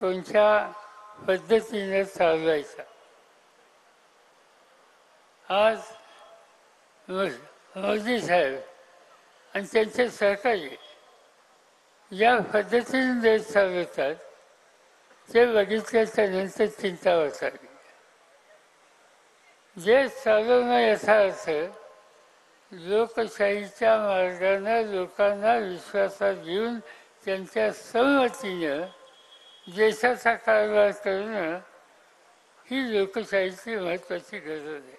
कोणत्या पद्धतीने चालवायचा. आज मोदी साहेब आणि त्यांचे सहकारी या पद्धतीने देश चालवतात ते बघितल्याच्या नंतर चिंता वाटावी. देश चालवणं याचा अर्थ लोकशाहीच्या मार्गाने लोकांना विश्वासात घेऊन त्यांच्या संमतीनं देशाचा कारभार करणं ही लोकशाहीची महत्त्वाची गरज आहे.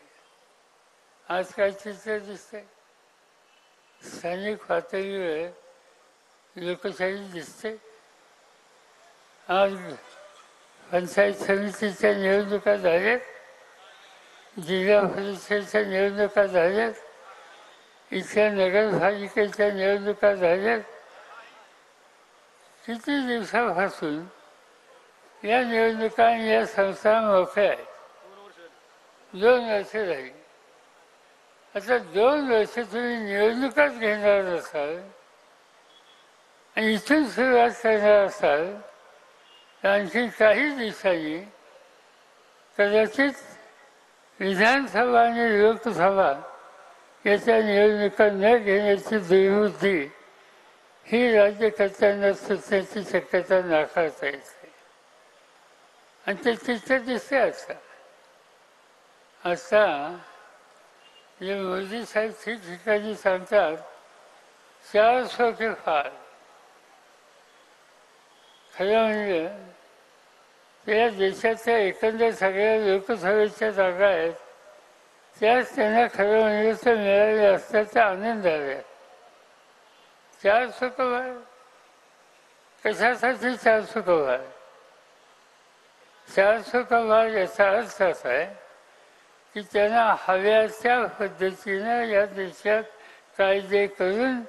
आज काय चित्र दिसतंय, स्थानिक पातळीवर लोकशाही दिसते. आज पंचायत समितीच्या निवडणुका झाल्यात, जिल्हा परिषदेच्या निवडणुका झाल्यात, इथल्या नगरपालिकेच्या निवडणुका झाल्यात. किती दिवसापासून या निवडणुका आणि या संस्था मोकळ्या आहेत. 2 वर्ष झाली. आता 2 वर्ष तुम्ही निवडणुकाच घेणार असाल आणि इथून सुरुवात करणार असाल तर आणखी काही दिवसांनी कदाचित विधानसभा आणि लोकसभा याच्या निवडणुका न घेण्याची दुर्बुद्धी ही राज्यकर्त्यांना सुचण्याची शक्यता नाकारता येते. आणि ते चित्र दिसते. आता जे मोदी साहेब ठिकठिकाणी सांगतात 400 के पार, खरं म्हणजे त्या देशाच्या एकंदर सगळ्या लोकसभेच्या जागा आहेत त्याच त्यांना खरं म्हणजे तर मिळाले असल्याचा आनंद आहे. 400 के पार कशासाठी 400 के पार? 400 के पार याचा अर्थ असा आहे की त्यांना हव्या पद्धतीनं या देशात कायदे करून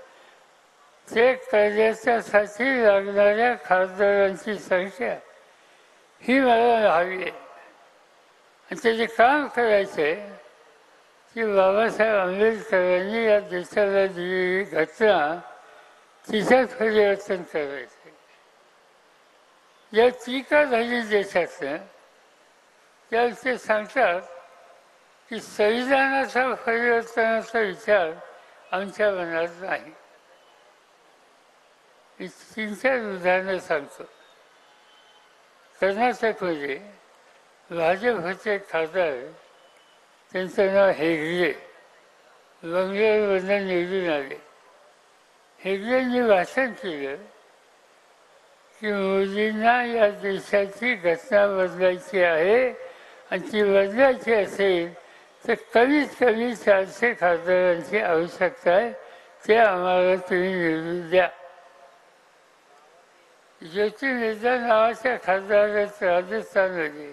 ते कायद्याच्यासाठी लागणाऱ्या खासदारांची संख्या ही मला हवी आहे. आणि त्याचे काम करायचे की बाबासाहेब आंबेडकरांनी या देशाला दिलेली घटना तिच्यात परिवर्तन करायचे. या टीका झाली देशाचं त्यावेळी ते सांगतात की संविधानाचा परिवर्तनाचा विचार आमच्या मनात नाही. 3-4 उदाहरणं सांगतो. कर्नाटकमध्ये भाजपचे खासदार, त्यांचं नाव हेगडे, बंगलोरमधून निवडून आले. हेगडेंनी भाषण केलं की मोदींना या देशाची घटना बदलायची आहे आणि ती बदलायची असेल तर कमीत कमी 400 खासदारांची आवश्यकता आहे. ते आम्हाला तुम्ही निवडून द्या. ज्योती मिर्झा नावाच्या खासदारात राजस्थानमध्ये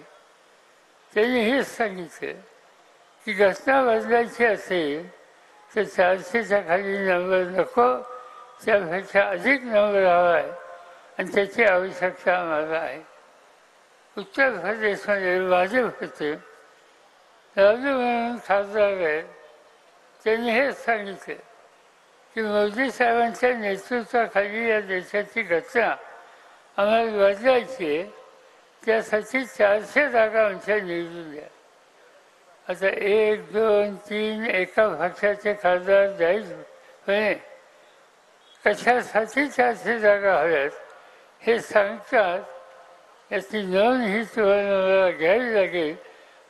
त्यांनी हेच सांगितलं की घटना बदलायची असेल तर 400च्या खाली नंबर नको, त्यापेक्षा अधिक नंबर हवा आहे आणि त्याची आवश्यकता आम्हाला आहे. उत्तर प्रदेशमध्ये भाजपचे राजू म्हणून खासदार आहेत, त्यांनी हेच सांगितलं की मोदी साहेबांच्या नेतृत्वाखाली या देशाची घटना आम्हाला बदलायची आहे, त्यासाठी 400 जागा आमच्या निवडून द्या. आता 1, 2, 3 एका पक्षाचे खासदार जाईल, पण कशासाठी 400 जागा हव्यात हे सांगतात. याची नोंद ही तुम्हाला घ्यावी लागेल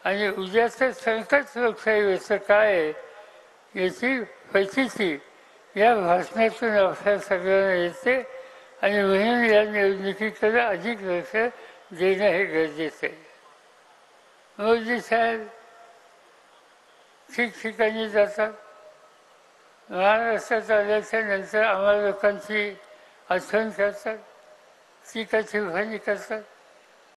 आणि उद्याचं संकट लोकशाहीवरचं काय आहे याची परिस्थिती या भाषणातून आपल्या सगळ्यांना येते. आणि म्हणून या निवडणुकीकडे अधिक लक्ष देणं हे गरजेचं आहे. मोदी साहेब ठिकठिकाणी जातात. महाराष्ट्रात आल्याच्या नंतर आम्हा लोकांची आठवण करतात, टीका टिप्पणी करतात.